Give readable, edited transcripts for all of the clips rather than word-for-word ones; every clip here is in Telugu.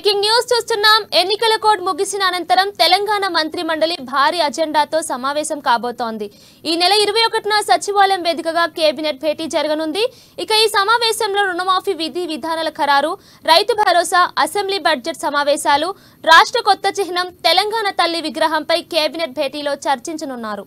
బ్రేకింగ్ న్యూస్ చూస్తున్నాం. ఎన్నికల కోడ్ ముగిసిన అనంతరం తెలంగాణ మంత్రి మండలి భారీ అజెండాతో సమావేశం కాబోతోంది. ఈ నెల 21న సచివాలయం వేదికగా కేబినెట్ భేటీ జరగనుంది. ఇక ఈ సమావేశంలో రుణమాఫీ విధి విధానాల ఖరారు, రైతు భరోసా, అసెంబ్లీ బడ్జెట్ సమావేశాలు, రాష్ట్ర కొత్త చిహ్నం తెలంగాణ తల్లి విగ్రహంపై కేబినెట్ భేటీలో చర్చించనున్నారు.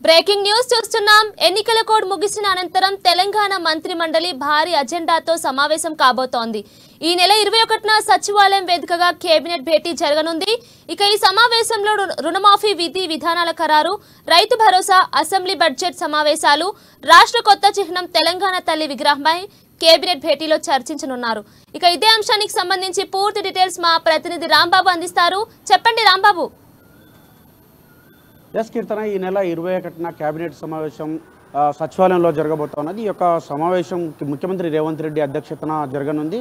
బ్రేకింగ్ న్యూస్ చూస్తున్నాం. ఎన్నికల కోడ్ ముగిసిన అనంతరం తెలంగాణ మంత్రి మండలి భారీ అజెండాతో సమావేశం కాబోతోంది. ఈ నెల 21న సచివాలయం వేదికగా కేబినెట్ భేటీ జరగనుంది. ఇక ఈ సమావేశంలో రుణమాఫీ విధి విధానాల ఖరారు, రైతు భరోసా, అసెంబ్లీ బడ్జెట్ సమావేశాలు, రాష్ట్ర కొత్త చిహ్నం తెలంగాణ తల్లి విగ్రహంపై కేబినెట్ భేటీలో చర్చించనున్నారు. ఇక ఇదే అంశానికి సంబంధించి పూర్తి డీటెయిల్స్ మా ప్రతినిధి రాంబాబు అందిస్తారు. చెప్పండి రాంబాబు. ఎస్ కీర్తన, ఈ నెల 21న కేబినెట్ సమావేశం సచివాలయంలో జరగబోతున్నది. ఈ యొక్క సమావేశం ముఖ్యమంత్రి రేవంత్ రెడ్డి అధ్యక్షతన జరగనుంది.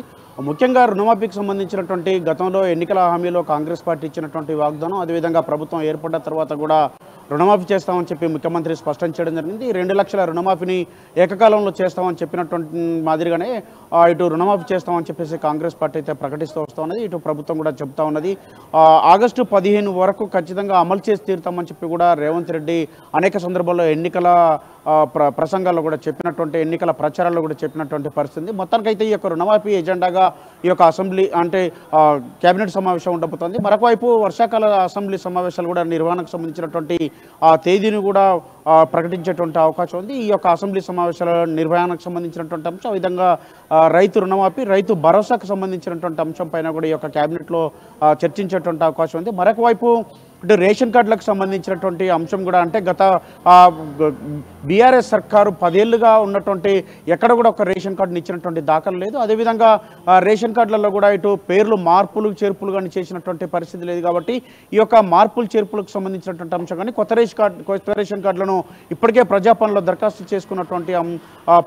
ముఖ్యంగా రుణమాఫీకి సంబంధించినటువంటి గతంలో ఎన్నికల హామీలో కాంగ్రెస్ పార్టీ ఇచ్చినటువంటి వాగ్దానం, అదేవిధంగా ప్రభుత్వం ఏర్పడ్డ తర్వాత కూడా రుణమాఫీ చేస్తామని చెప్పి ముఖ్యమంత్రి స్పష్టం చేయడం జరిగింది. 2 లక్షల రుణమాఫీని ఏకకాలంలో చేస్తామని చెప్పినటువంటి మాదిరిగానే ఇటు రుణమాఫీ చేస్తామని చెప్పేసి కాంగ్రెస్ పార్టీ అయితే ప్రకటిస్తూ వస్తూ ఉన్నది. ఇటు ప్రభుత్వం కూడా చెప్తా ఉన్నది. ఆగస్టు 15 వరకు ఖచ్చితంగా అమలు చేసి తీరుతామని చెప్పి కూడా రేవంత్ రెడ్డి అనేక సందర్భాల్లో ఎన్నికల ప్రసంగాల్లో కూడా చెప్పినటువంటి, ఎన్నికల ప్రచారాల్లో కూడా చెప్పినటువంటి పరిస్థితి. మొత్తానికైతే ఈ యొక్క రుణమాఫీ ఎజెండాగా ఈ యొక్క అసెంబ్లీ అంటే కేబినెట్ సమావేశం ఉండబోతోంది. మరొకవైపు వర్షాకాల అసెంబ్లీ సమావేశాలు కూడా నిర్వహణకు సంబంధించినటువంటి తేదీని కూడా ప్రకటించేటువంటి అవకాశం ఉంది. ఈ యొక్క అసెంబ్లీ సమావేశాల నిర్వహణకు సంబంధించినటువంటి అంశం, ఆ విధంగా రైతు రుణమాఫీ, రైతు భరోసాకు సంబంధించినటువంటి అంశం పైన కూడా ఈ యొక్క కేబినెట్లో చర్చించేటువంటి అవకాశం ఉంది. మరొకవైపు ఇటు రేషన్ కార్డులకు సంబంధించినటువంటి అంశం కూడా, అంటే గత బీఆర్ఎస్ సర్కారు 10 ఏళ్లుగా ఉన్నటువంటి ఎక్కడ కూడా ఒక రేషన్ కార్డుని ఇచ్చినటువంటి దాఖలు లేదు. అదేవిధంగా రేషన్ కార్డులలో కూడా ఇటు పేర్లు మార్పులు చేర్పులు కానీ చేసినటువంటి పరిస్థితి లేదు. కాబట్టి ఈ యొక్క మార్పులు చేర్పులకు సంబంధించినటువంటి అంశం కానీ కొత్త రేషన్ కార్డులను ఇప్పటికే ప్రజాపాలనలో దరఖాస్తు చేసుకున్నటువంటి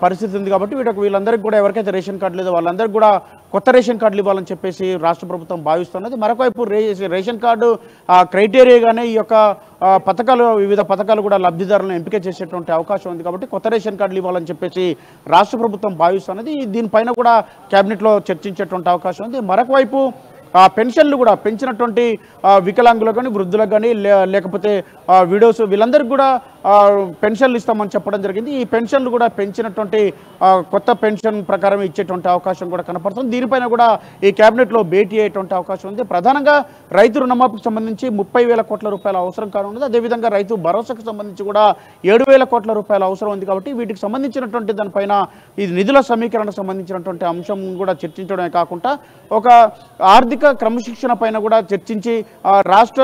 పరిస్థితి ఉంది. కాబట్టి వీళ్ళందరికీ కూడా ఎవరికైతే రేషన్ కార్డు లేదో వాళ్ళందరికీ కూడా కొత్త రేషన్ కార్డులు ఇవ్వాలని చెప్పేసి రాష్ట్ర ప్రభుత్వం భావిస్తున్నది. మరొకవైపు రేషన్ కార్డు క్రైటీరియాగానే ఈ యొక్క పథకాలు, వివిధ పథకాలు కూడా లబ్ధిదారులను ఎంపిక చేసేటువంటి అవకాశం ఉంది. కాబట్టి కొత్త రేషన్ కార్డులు ఇవ్వాలని చెప్పేసి రాష్ట్ర ప్రభుత్వం భావిస్తున్నది. దీనిపైన కూడా కేబినెట్లో చర్చించేటువంటి అవకాశం ఉంది. మరొకవైపు పెన్షన్లు కూడా పెంచినటువంటి వికలాంగులకు కానీ, వృద్ధులకు కానీ, లేకపోతే విడోస్, వీళ్ళందరికీ కూడా పెన్షన్లు ఇస్తామని చెప్పడం జరిగింది. ఈ పెన్షన్లు కూడా పెంచినటువంటి కొత్త పెన్షన్ ప్రకారం ఇచ్చేటువంటి అవకాశం కూడా కనపడుతుంది. దీనిపైన కూడా ఈ కేబినెట్లో భేటీ అయ్యేటువంటి అవకాశం ఉంది. ప్రధానంగా రైతు రుణమాఫీకి సంబంధించి 30,000 కోట్ల రూపాయల అవసరం కానున్నది. అదేవిధంగా రైతు భరోసాకు సంబంధించి కూడా 7,000 కోట్ల రూపాయల అవసరం ఉంది. కాబట్టి వీటికి సంబంధించినటువంటి దానిపైన ఈ నిధుల సమీకరణకు సంబంధించినటువంటి అంశం కూడా చర్చించడమే కాకుండా ఒక ఆర్థిక క్రమశిక్షణ పైన కూడా చర్చించి రాష్ట్ర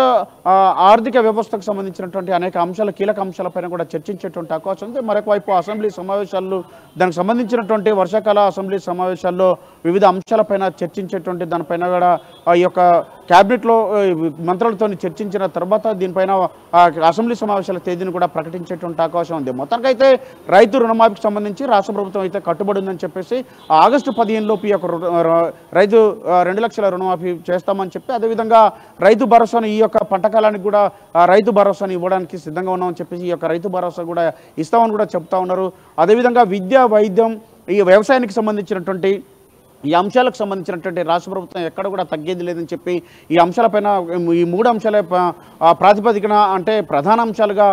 ఆర్థిక వ్యవస్థకు సంబంధించినటువంటి అనేక అంశాలు, కీలక అంశాలపైన కూడా చర్చించేటువంటి అవకాశం ఉంది. మరొక వైపు అసెంబ్లీ సమావేశాల్లో దానికి సంబంధించినటువంటి వర్షాకాల అసెంబ్లీ సమావేశాల్లో వివిధ అంశాలపైన చర్చించేటువంటి దానిపైన కూడా ఈ యొక్క క్యాబినెట్లో మంత్రులతో చర్చించిన తర్వాత దీనిపైన అసెంబ్లీ సమావేశాల తేదీని కూడా ప్రకటించేటువంటి అవకాశం ఉంది. మొత్తానికైతే రైతు రుణమాఫీకి సంబంధించి రాష్ట్ర ప్రభుత్వం అయితే కట్టుబడి ఉందని చెప్పేసి ఆగస్టు 15 లోపు ఈ యొక్క రైతు 2 లక్షల రుణమాఫీ చేస్తామని చెప్పి, అదేవిధంగా రైతు భరోసాను ఈ యొక్క పంటకాలానికి కూడా రైతు భరోసాను ఇవ్వడానికి సిద్ధంగా ఉన్నామని చెప్పేసి ఈ యొక్క రైతు భరోసా కూడా ఇస్తామని కూడా చెప్తా ఉన్నారు. అదేవిధంగా విద్య, వైద్యం, ఈ వ్యవసాయానికి సంబంధించినటువంటి ఈ అంశాలకు సంబంధించినటువంటి రాష్ట్ర ప్రభుత్వం ఎక్కడ కూడా తగ్గేది లేదని చెప్పి ఈ అంశాలపైన ఈ 3 అంశాల ప్రాతిపదికన అంటే ప్రధాన అంశాలుగా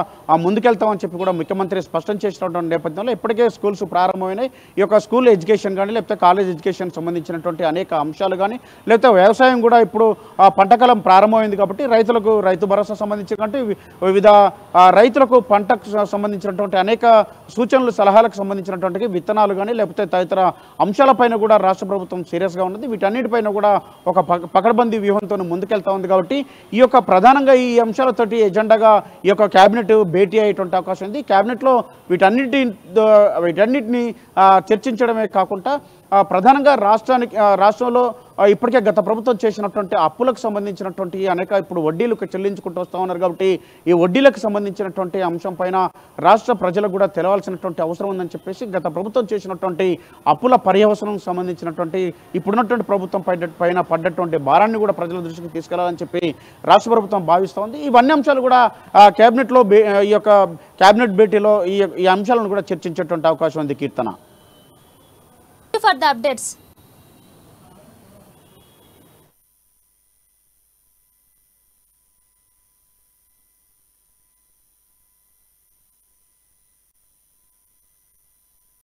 ముందుకెళ్తామని చెప్పి కూడా ముఖ్యమంత్రి స్పష్టం చేసినటువంటి నేపథ్యంలో ఇప్పటికే స్కూల్స్ ప్రారంభమైనాయి. ఈ యొక్క స్కూల్ ఎడ్యుకేషన్ కానీ లేకపోతే కాలేజ్ ఎడ్యుకేషన్ సంబంధించినటువంటి అనేక అంశాలు కానీ లేకపోతే వ్యవసాయం కూడా ఇప్పుడు పంటకాలం ప్రారంభమైంది కాబట్టి రైతులకు రైతు భరోసా సంబంధించినటువంటి వివిధ రైతులకు పంటకు సంబంధించినటువంటి అనేక సూచనలు, సలహాలకు సంబంధించినటువంటి విత్తనాలు కానీ లేకపోతే తదితర అంశాలపైన కూడా రాష్ట్ర ప్రభుత్వం సీరియస్గా ఉన్నది. వీటన్నిటిపైన కూడా ఒక పకడ్బందీ వ్యూహంతో ముందుకెళ్తా ఉంది. కాబట్టి ఈ యొక్క ప్రధానంగా ఈ అంశాలతోటి ఎజెండాగా ఈ యొక్క కేబినెట్ భేటీ అయ్యేటువంటి అవకాశం ఉంది. కేబినెట్లో వీటన్నిటిని చర్చించడమే కాకుండా ప్రధానంగా రాష్ట్రంలో ఇప్పటికే గత ప్రభుత్వం చేసినటువంటి అప్పులకు సంబంధించినటువంటి అనేక ఇప్పుడు వడ్డీలకు చెల్లించుకుంటూ వస్తూ ఉన్నారు. కాబట్టి ఈ వడ్డీలకు సంబంధించినటువంటి అంశం పైన రాష్ట్ర ప్రజలకు కూడా తెలవాల్సినటువంటి అవసరం ఉందని చెప్పేసి గత ప్రభుత్వం చేసినటువంటి అప్పుల పర్యవసనం సంబంధించినటువంటి ఇప్పుడున్నటువంటి ప్రభుత్వం పైన పడ్డటువంటి భారాన్ని కూడా ప్రజల దృష్టికి తీసుకెళ్లాలని చెప్పి రాష్ట్ర ప్రభుత్వం భావిస్తూ ఉంది. ఇవన్నీ అంశాలు కూడా కేబినెట్లో ఈ యొక్క కేబినెట్ భేటీలో ఈ అంశాలను కూడా చర్చించేటువంటి అవకాశం ఉంది. కీర్తన for the updates.